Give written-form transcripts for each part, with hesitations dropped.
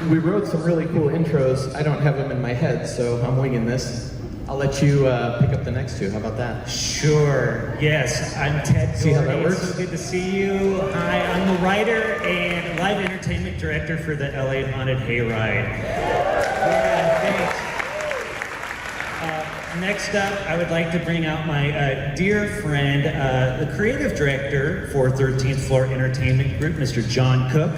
we wrote some really cool intros. I don't have them in my head, so I'm winging this. I'll let you pick up the next two. How about that? Sure. Yes, I'm Ted. See how that works? It's so good to see you. Hi, I'm the writer and live entertainment director for the LA Haunted Hayride. Yeah, thanks. Next up, I would like to bring out my dear friend, the creative director for 13th Floor Entertainment Group, Mr. John Cook.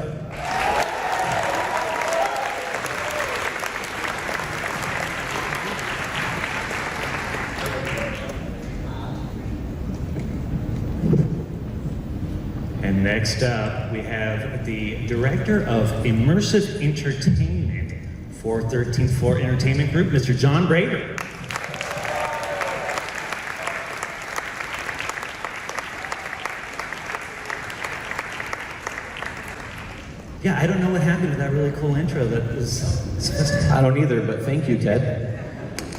And next up, we have the Director of Immersive Entertainment for 13th Floor Entertainment Group, Mr. John Braver. Yeah, I don't know what happened to that really cool intro that was supposed to. I don't either, but thank you, Ted.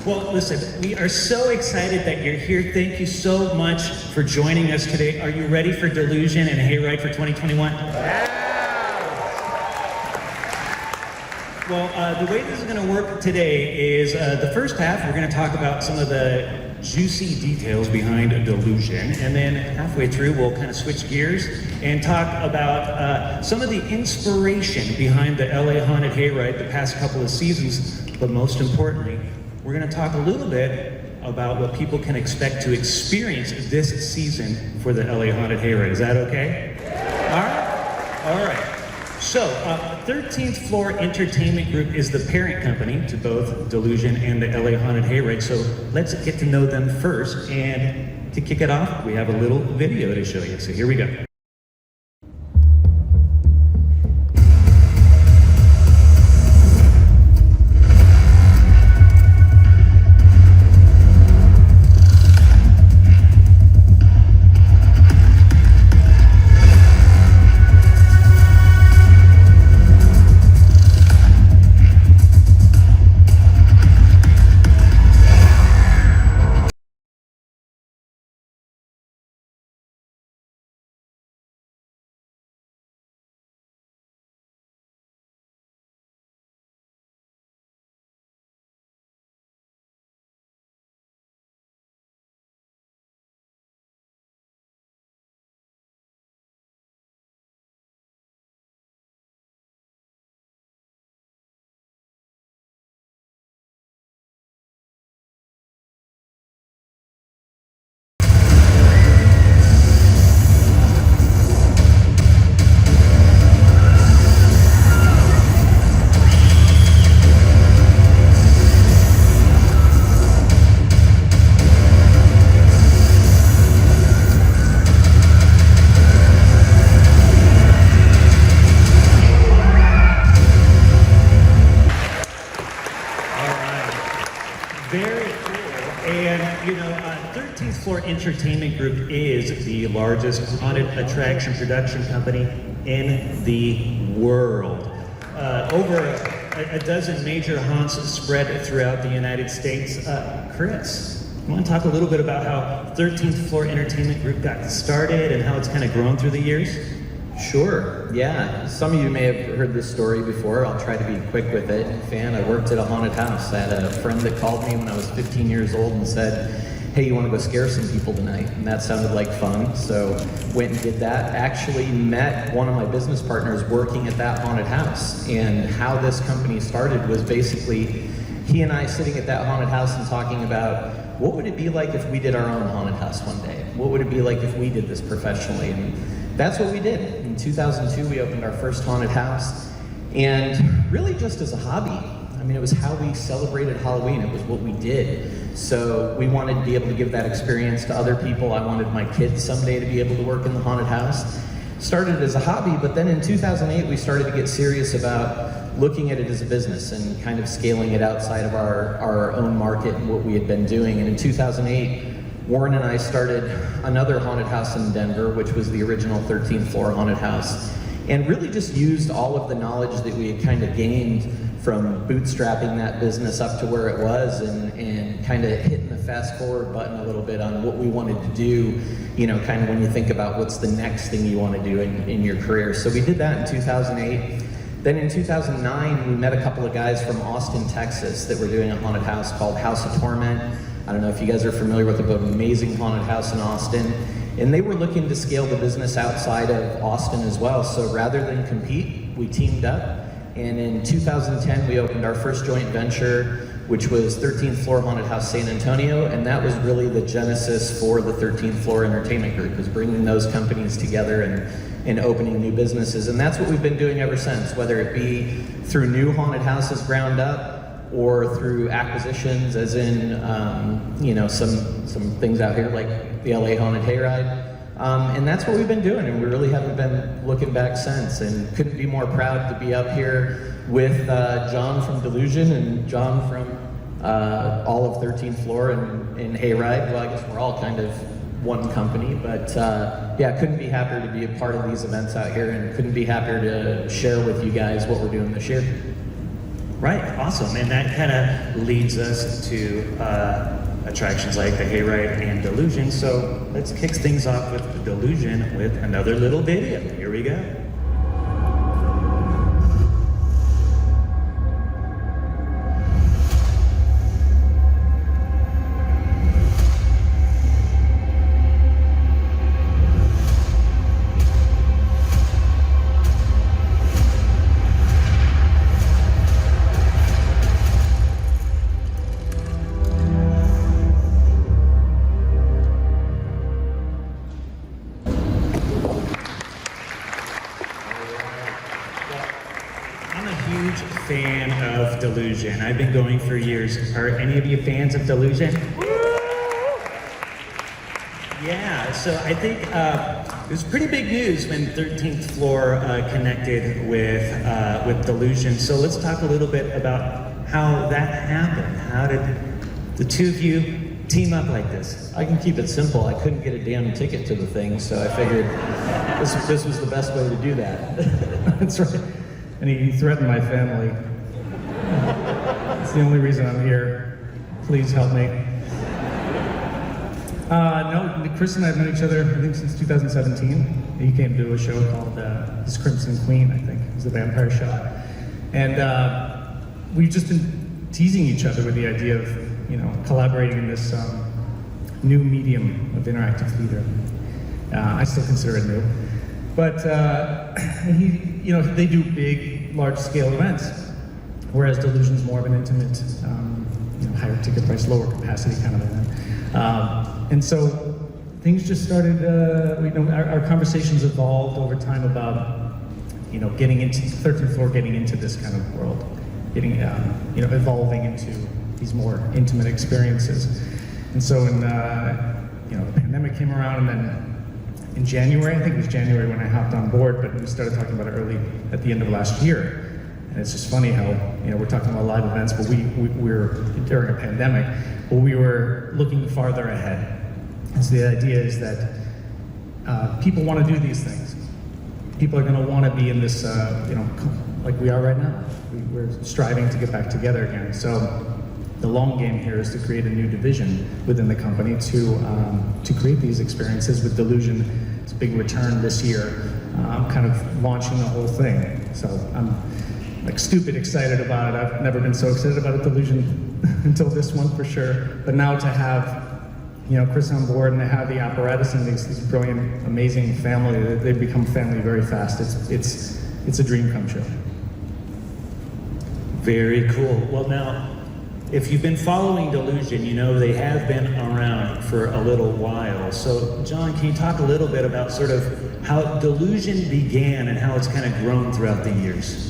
Well, listen, we are so excited that you're here. Thank you so much for joining us today. Are you ready for Delusion and Hayride for 2021? Well, the way this is going to work today is the first half, we're going to talk about some of the juicy details behind Delusion, and then halfway through, we'll kind of switch gears and talk about some of the inspiration behind the LA Haunted Hayride the past couple of seasons, but most importantly, we're going to talk a little bit about what people can expect to experience this season for the LA Haunted Hayride. Is that okay? All right. All right. So, 13th Floor Entertainment Group is the parent company to both Delusion and the LA Haunted Hayride. So let's get to know them first. And to kick it off, we have a little video to show you. So here we go. Very cool. And, you know, 13th Floor Entertainment Group is the largest haunted attraction production company in the world. Over a dozen major haunts spread throughout the United States. Chris, you want to talk a little bit about how 13th Floor Entertainment Group got started and how it's kind of grown through the years? Sure, yeah. Some of you may have heard this story before. I'll try to be quick with it. I worked at a haunted house. I had a friend that called me when I was 15 years old and said, hey, you want to go scare some people tonight? And that sounded like fun, so went and did that. Actually met one of my business partners working at that haunted house. And how this company started was basically he and I sitting at that haunted house and talking about what would it be like if we did our own haunted house one day? What would it be like if we did this professionally? And that's what we did. In 2002, we opened our first haunted house, and really just as a hobby. I mean, it was how we celebrated Halloween. It was what we did. So we wanted to be able to give that experience to other people. I wanted my kids someday to be able to work in the haunted house. Started as a hobby, but then in 2008, we started to get serious about looking at it as a business and kind of scaling it outside of our own market and what we had been doing. And in 2008, Warren and I started another haunted house in Denver, which was the original 13th Floor haunted house, and really just used all of the knowledge that we had kind of gained from bootstrapping that business up to where it was, and kind of hitting the fast forward button a little bit on what we wanted to do, you know, kind of when you think about what's the next thing you want to do in your career. So we did that in 2008. Then in 2009, we met a couple of guys from Austin, Texas that were doing a haunted house called House of Torment. I don't know if you guys are familiar with the amazing haunted house in Austin. And they were looking to scale the business outside of Austin as well. So rather than compete, we teamed up. And in 2010, we opened our first joint venture, which was 13th Floor Haunted House San Antonio. And that was really the genesis for the 13th Floor Entertainment Group, was bringing those companies together and opening new businesses. And that's what we've been doing ever since, whether it be through new haunted houses ground up or through acquisitions, as in, some things out here like the LA Haunted Hayride. And that's what we've been doing, and we really haven't been looking back since, and couldn't be more proud to be up here with John from Delusion and John from all of 13th Floor and Hayride. Well, I guess we're all kind of one company, but yeah, couldn't be happier to be a part of these events out here, and couldn't be happier to share with you guys what we're doing this year. Right, awesome. And that kind of leads us to attractions like the Hayride and Delusion. So let's kick things off with the Delusion with another little video. Here we go. Fan of Delusion. I've been going for years. Are any of you fans of Delusion? Yeah, so I think it was pretty big news when 13th Floor connected with Delusion. So let's talk a little bit about how that happened. How did the two of you team up like this? I can keep it simple. I couldn't get a damn ticket to the thing, so I figured this was the best way to do that. That's right. And he threatened my family. It's the only reason I'm here. Please help me. No, Chris and I have known each other, I think, since 2017. He came to a show called His Crimson Queen, I think. It was a vampire show. And we've just been teasing each other with the idea of, collaborating in this new medium of interactive theater. I still consider it new. But they do big, large-scale events, whereas Delusion's more of an intimate, higher ticket price, lower capacity kind of event. And so things just started. Our conversations evolved over time about, getting into 13th Floor, getting into this kind of world, getting, evolving into these more intimate experiences. And so when the pandemic came around, and then in January, I think it was January when I hopped on board, but we started talking about it early at the end of last year. And it's just funny how, we're talking about live events, but we're during a pandemic, but we were looking farther ahead. And so the idea is that people want to do these things. People are going to want to be in this, like we are right now. We're striving to get back together again. So the long game here is to create a new division within the company to create these experiences with Delusion. It's a big return this year. I'm kind of launching the whole thing. So I'm like stupid excited about it. I've never been so excited about a Delusion until this one for sure. But now to have, Chris on board and to have the apparatus and these brilliant, amazing family, they become family very fast. It's a dream come true. Very cool. Well, now, if you've been following Delusion, they have been around for a little while. So, John, can you talk a little bit about sort of how Delusion began and how it's kind of grown throughout the years?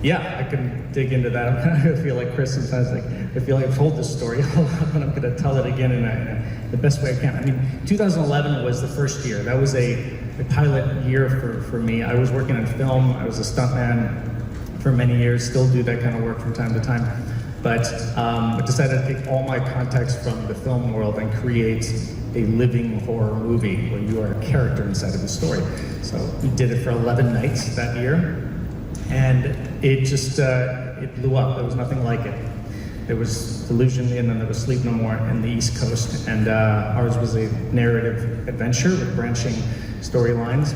Yeah, I can dig into that. I feel like Chris sometimes, I feel like I've told this story a lot, but I'm going to tell it again in the best way I can. I mean, 2011 was the first year. That was a pilot year for me. I was working in film. I was a stuntman for many years, still do that kind of work from time to time. But I decided to take all my context from the film world and create a living horror movie where you are a character inside of the story. So we did it for 11 nights that year, and it just, it blew up. There was nothing like it. There was Delusion, and then there was Sleep No More in the East Coast, and ours was a narrative adventure with branching storylines,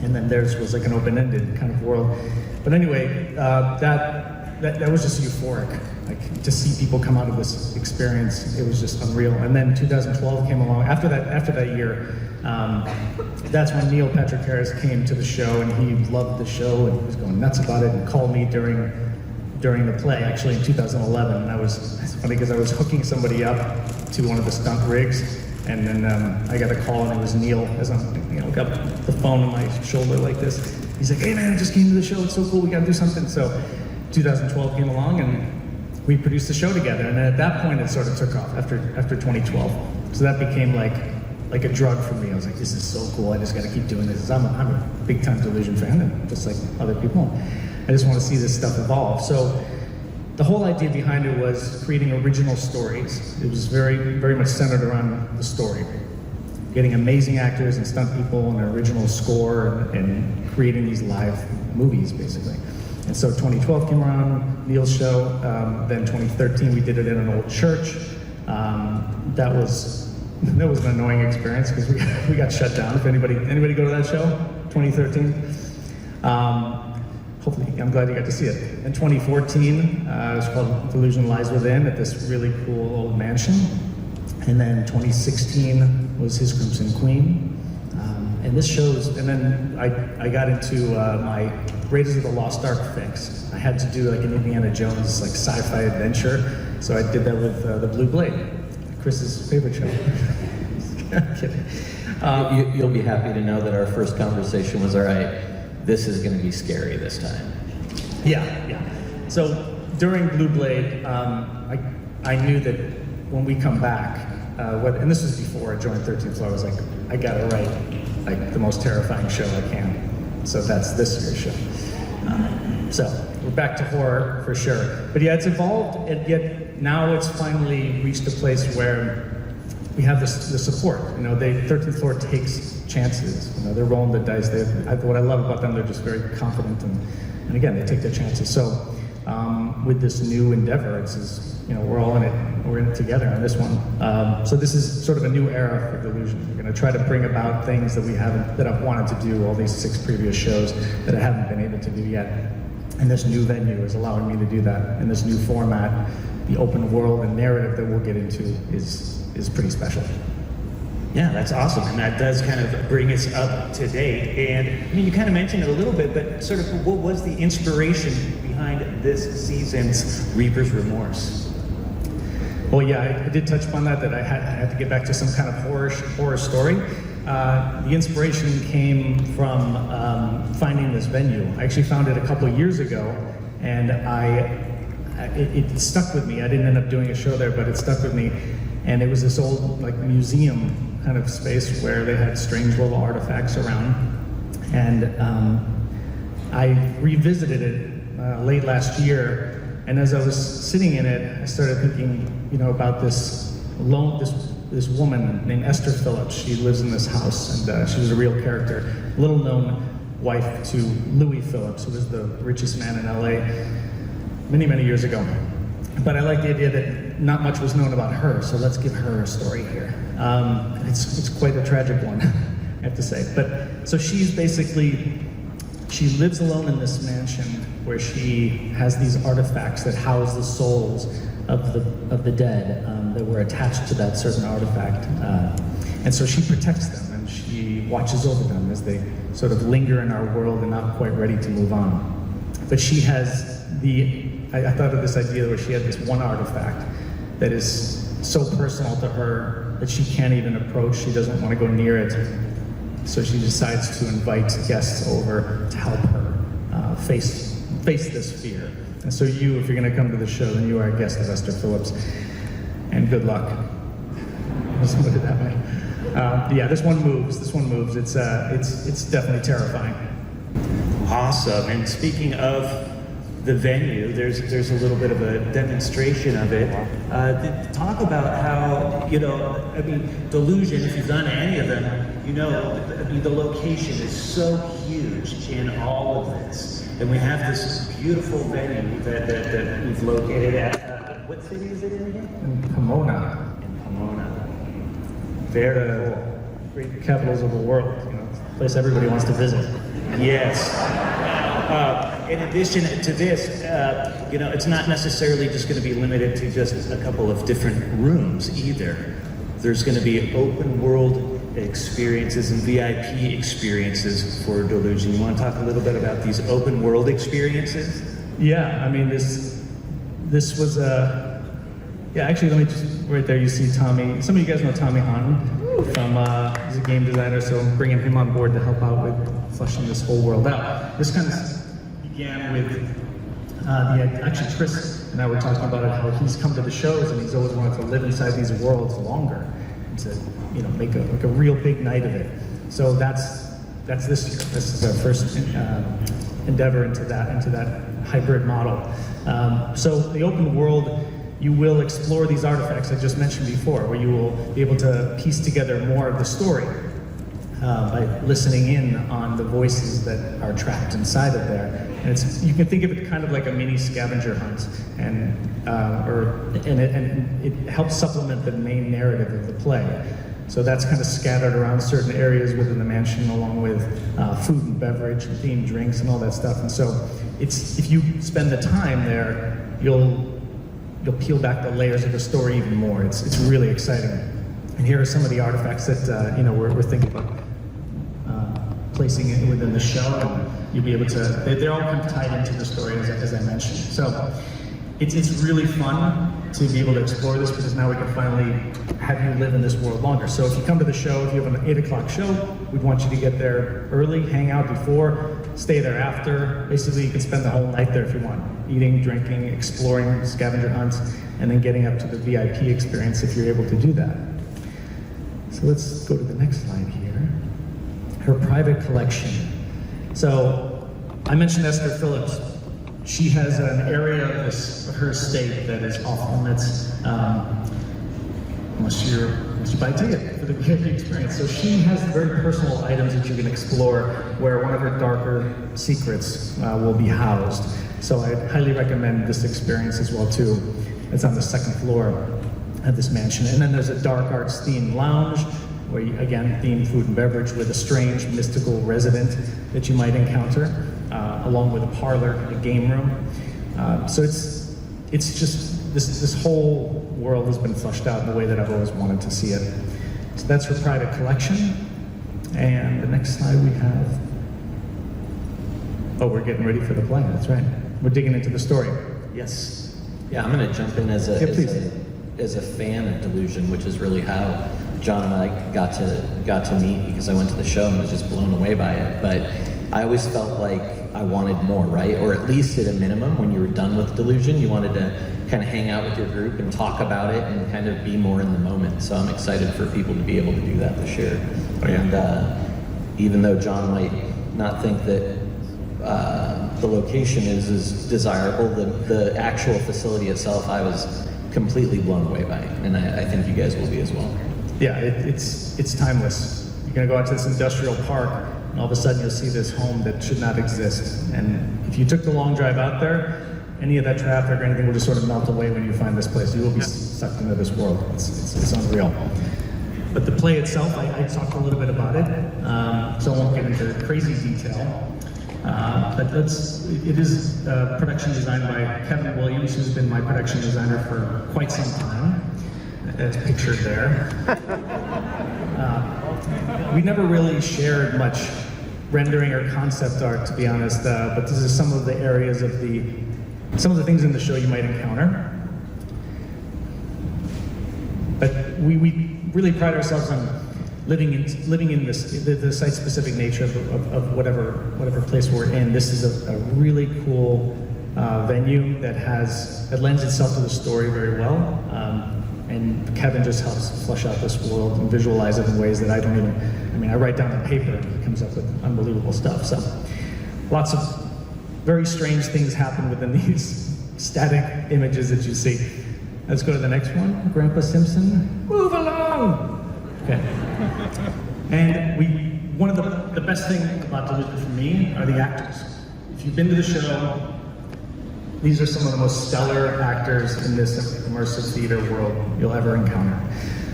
and then theirs was like an open-ended kind of world. But anyway, that was just euphoric. Like, to see people come out of this experience, it was just unreal. And then 2012 came along. After that year, that's when Neil Patrick Harris came to the show, and he loved the show and he was going nuts about it, and called me during the play, actually in 2011. And it's funny because I was hooking somebody up to one of the stunt rigs, and then I got a call, and it was Neil, as I'm, got the phone on my shoulder like this. He's like, "Hey man, I just came to the show, it's so cool, we gotta do something." So 2012 came along, and we produced the show together. And then at that point, it sort of took off after 2012. So that became like a drug for me. I was like, this is so cool, I just gotta keep doing this. I'm a big time Delusion fan, and just like other people, I just want to see this stuff evolve. So the whole idea behind it was creating original stories. It was very, very much centered around the story. Getting amazing actors and stunt people and an original score, and creating these live movies, basically. And so 2012 came around, Neil's show. Then 2013, we did it in an old church. That was an annoying experience because we got shut down. If anybody go to that show, 2013? Hopefully, I'm glad you got to see it. In 2014, it was called Delusion Lies Within, at this really cool old mansion. And then 2016 was His Crimson Queen. And this shows, and then I got into my Raiders of the Lost Ark fix. I had to do like an Indiana Jones like sci-fi adventure, so I did that with the Blue Blade, Chris's favorite show. Kidding. You'll be happy to know that our first conversation was, all right, this is going to be scary this time. Yeah. So during Blue Blade, I knew that when we come back, and this was before I joined 13th Floor, I was like, I gotta write like the most terrifying show I can. So that's this year's show. So we're back to horror for sure. But yeah, it's evolved, and yet now it's finally reached a place where we have the support. 13th Floor takes chances. They're rolling the dice. What I love about them, they're just very confident, and again, they take their chances. So with this new endeavor, we're all in it. We're in it together on this one. So this is sort of a new era for Delusion. We're going to try to bring about things that I've wanted to do all these 6 previous shows that I haven't been able to do yet. And this new venue is allowing me to do that. And this new format, the open world and narrative that we'll get into is pretty special. Yeah, that's awesome, and that does kind of bring us up to date. And you kind of mentioned it a little bit, but sort of what was the inspiration behind this season's Reaper's Remorse? Well, yeah, I did touch upon that I had to get back to some kind of horror story. The inspiration came from finding this venue. I actually found it a couple of years ago, and it stuck with me. I didn't end up doing a show there, but it stuck with me. And it was this old museum kind of space where they had strange little artifacts around. And I revisited it late last year. And as I was sitting in it, I started thinking, about this woman named Esther Phillips. She lives in this house, and she was a real character, little known wife to Louis Phillips, who was the richest man in LA many, many years ago. But I like the idea that not much was known about her, so let's give her a story here. It's quite a tragic one, I have to say. But so she lives alone in this mansion where she has these artifacts that house the souls of the dead that were attached to that certain artifact. And so she protects them, and she watches over them as they sort of linger in our world and not quite ready to move on. But she has I thought of this idea where she had this one artifact that is so personal to her that she can't even approach. She doesn't want to go near it. So she decides to invite guests over to help her face this fear. And so if you're going to come to the show, then you are a guest of Esther Phillips. And good luck. Let's put it that way. Yeah, this one moves. It's definitely terrifying. Awesome. And speaking of the venue, there's a little bit of a demonstration of it. Talk about how, Delusion, if you've done any of them, the location is so huge in all of this. And we have this beautiful venue that we've located at, what city is it in again? In Pomona. Very cool. Great capitals of the world, a place everybody wants to visit. Yes. in addition to this, it's not necessarily just going to be limited to just a couple of different rooms either. There's going to be open world experiences and VIP experiences for Delusion. You want to talk a little bit about these open world experiences? Yeah, I mean, this was actually, let me just, right there you see Tommy. Some of you guys know Tommy Hahn from, he's a game designer, so I'm bringing him on board to help out with fleshing this whole world out. This kind of began with, actually Chris and I were talking about it, how he's come to the shows and he's always wanted to live inside these worlds longer, and to, make a real big night of it. So that's this year. This is our first endeavor into that hybrid model. So the open world, you will explore these artifacts I just mentioned before, where you will be able to piece together more of the story by listening in on the voices that are trapped inside of there. And you can think of it kind of like a mini scavenger hunt, and it helps supplement the main narrative of the play. So that's kind of scattered around certain areas within the mansion, along with food and beverage, and themed drinks, and all that stuff. And so if you spend the time there, you'll peel back the layers of the story even more. It's really exciting. And here are some of the artifacts that we're thinking about placing it within the show. And you'll be able to. They're all kind of tied into the story, as I mentioned. So it's really fun to be able to explore this, because now we can finally have you live in this world longer. So if you come to the show, if you have an 8 o'clock show, we'd want you to get there early, hang out before, stay there after. Basically, you can spend the whole night there if you want, eating, drinking, exploring, scavenger hunts, and then getting up to the VIP experience if you're able to do that. So let's go to the next slide here. Her private collection. So I mentioned Esther Phillips. She has an area of her estate that is off limits unless you buy a ticket for the VIP experience. So she has very personal items that you can explore, where one of her darker secrets will be housed. So I highly recommend this experience as well too. It's on the 2nd floor of this mansion. And then there's a dark arts themed lounge, where you, again, themed food and beverage with a strange mystical resident that you might encounter, along with a parlor, a game room. So it's just, this whole world has been fleshed out in the way that I've always wanted to see it. So that's her private collection. And the next slide we have, we're getting ready for the play, that's right. We're digging into the story. Yes. Yeah, I'm going to jump in as a fan of Delusion, which is really how John and I got to meet, because I went to the show and was just blown away by it. But I always felt like I wanted more, right? Or at least at a minimum, when you were done with Delusion, you wanted to kind of hang out with your group and talk about it and kind of be more in the moment. So I'm excited for people to be able to do that this year. Oh, yeah. And even though John might not think that the location is as desirable, the actual facility itself, I was completely blown away by, and I think you guys will be as well. Yeah, it's timeless. You're gonna go out to this industrial park, and all of a sudden you'll see this home that should not exist. And if you took the long drive out there, any of that traffic or anything will just sort of melt away when you find this place. You will be sucked into this world. It's unreal. But the play itself, I talked a little bit about it, so I won't get into crazy detail. But it is production designed by Kevin Williams, who's been my production designer for quite some time, as pictured there. We never really shared much rendering or concept art, to be honest, but this is some of the areas of some of the things in the show you might encounter. But we really pride ourselves on living in the site-specific nature of whatever place we're in. This is a really cool venue that lends itself to the story very well. And Kevin just helps flesh out this world and visualize it in ways that I write down on paper and he comes up with unbelievable stuff. So lots of very strange things happen within these static images that you see. Let's go to the next one. Grandpa Simpson, move along! Okay. And one of the best things about Delusion for me are the actors. If you've been to the show, these are some of the most stellar actors in this immersive theater world you'll ever encounter.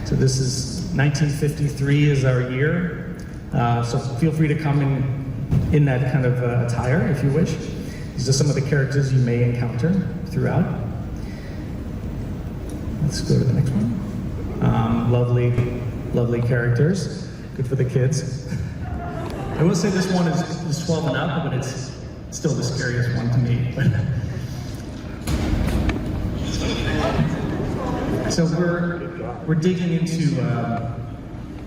So this is 1953 is our year. So feel free to come and in that kind of attire, if you wish. These are some of the characters you may encounter throughout. Let's go to the next one. Lovely characters. Good for the kids. I will say this one is 12 and up, but it's still the scariest one to me. So we're digging into,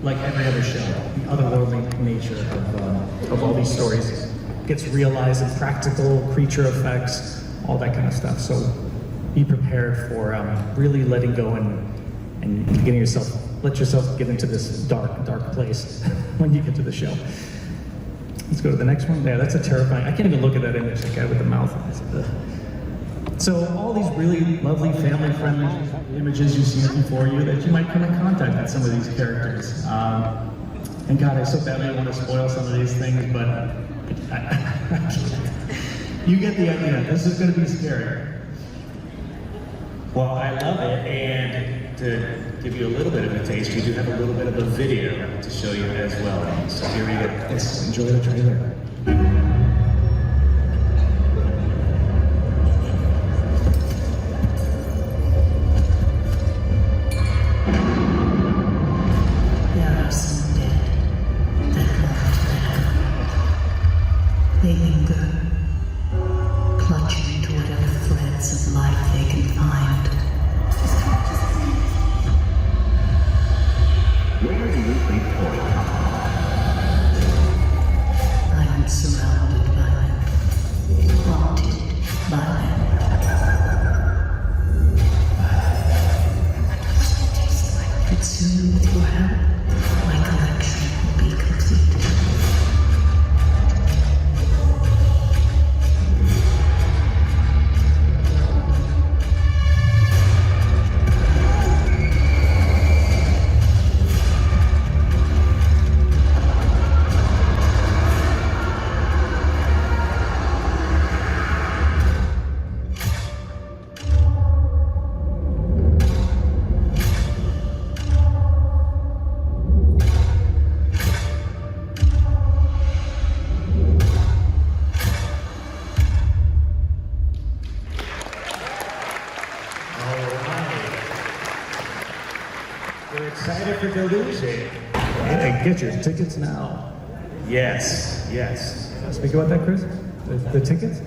like every other show, the otherworldly nature of all these stories. It gets realized in practical creature effects, all that kind of stuff. So be prepared for really letting go and getting let yourself get into this dark place when you get to the show. Let's go to the next one. Yeah, that's a terrifying. I can't even look at that image, the guy with the mouth. So all these really lovely family-friendly images you see before you that you might come in contact with some of these characters. And God, I so badly want to spoil some of these things, but you get the idea. This is going to be scary. Well, I love it, and to give you a little bit of a taste, we do have a little bit of a video to show you as well. So here we go. Let's enjoy the trailer. There are some dead that want to live. They linger, clutching to whatever threads of life they can find. Where do you think toys come from? I am surrounded by them, haunted by them. But soon, with your help, my collection will be complete. We're excited for Delusion. Hey, get your tickets now. Yes, yes. Speak about that, Chris? The tickets?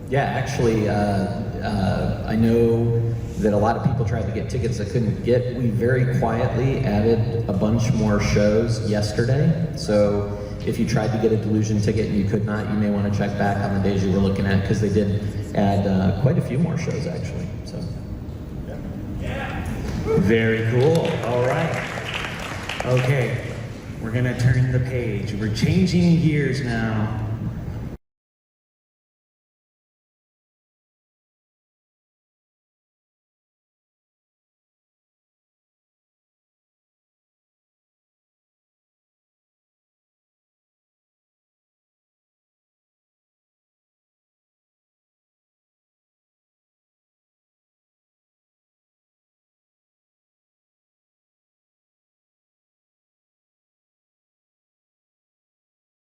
Yeah, actually, I know that a lot of people tried to get tickets that couldn't get. We very quietly added a bunch more shows yesterday. So if you tried to get a Delusion ticket and you could not, you may want to check back on the days you were looking at, because they did add quite a few more shows actually. So. Very cool. All right. Okay, we're gonna turn the page. We're changing gears now